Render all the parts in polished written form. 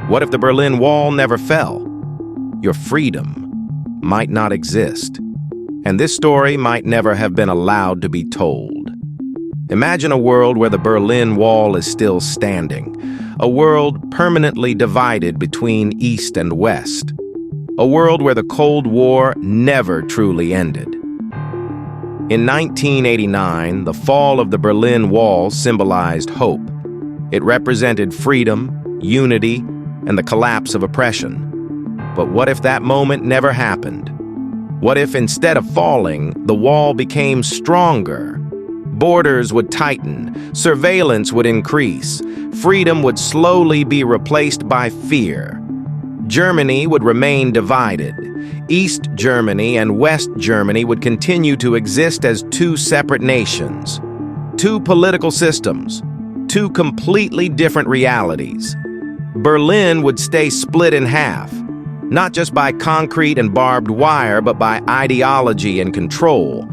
What if the Berlin Wall never fell? Your freedom might not exist, and this story might never have been allowed to be told. Imagine a world where the Berlin Wall is still standing, a world permanently divided between East and West, a world where the Cold War never truly ended. In 1989, the fall of the Berlin Wall symbolized hope. It represented freedom, unity, and the collapse of oppression. But what if that moment never happened? What if instead of falling, the wall became stronger? Borders would tighten, surveillance would increase, freedom would slowly be replaced by fear. Germany would remain divided. East Germany and West Germany would continue to exist as two separate nations, two political systems, two completely different realities. Berlin would stay split in half, not just by concrete and barbed wire, but by ideology and control.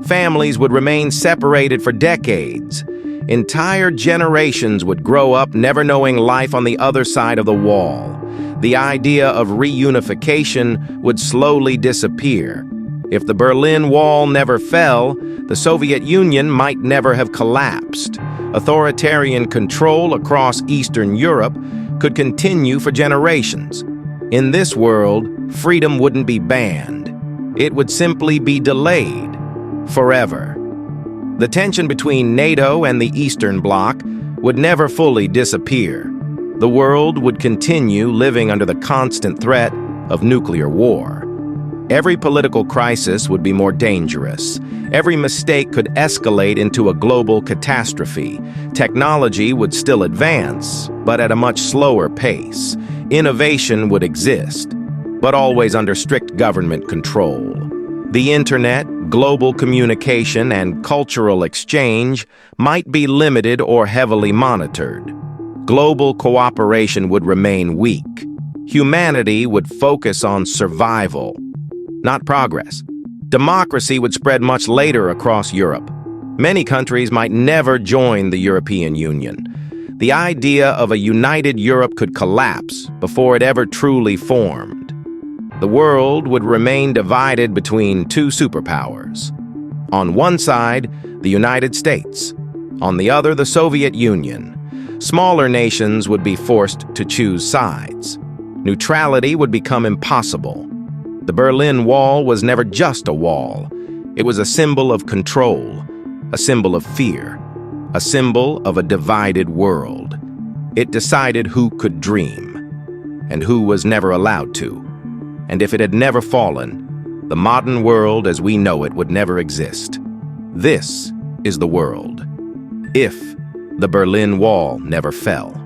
Families would remain separated for decades. Entire generations would grow up never knowing life on the other side of the wall. The idea of reunification would slowly disappear. If the Berlin Wall never fell, the Soviet Union might never have collapsed. Authoritarian control across Eastern Europe could continue for generations. In this world, freedom wouldn't be banned. It would simply be delayed forever. The tension between NATO and the Eastern Bloc would never fully disappear. The world would continue living under the constant threat of nuclear war. Every political crisis would be more dangerous. Every mistake could escalate into a global catastrophe. Technology would still advance, but at a much slower pace. Innovation would exist, but always under strict government control. The internet, global communication, and cultural exchange might be limited or heavily monitored. Global cooperation would remain weak. Humanity would focus on survival, not progress. Democracy would spread much later across Europe. Many countries might never join the European Union. The idea of a united Europe could collapse before it ever truly formed. The world would remain divided between two superpowers. On one side, the United States. On the other, the Soviet Union. Smaller nations would be forced to choose sides. Neutrality would become impossible. The Berlin Wall was never just a wall. It was a symbol of control, a symbol of fear, a symbol of a divided world. It decided who could dream, and who was never allowed to. And if it had never fallen, the modern world as we know it would never exist. This is the world, if the Berlin Wall never fell.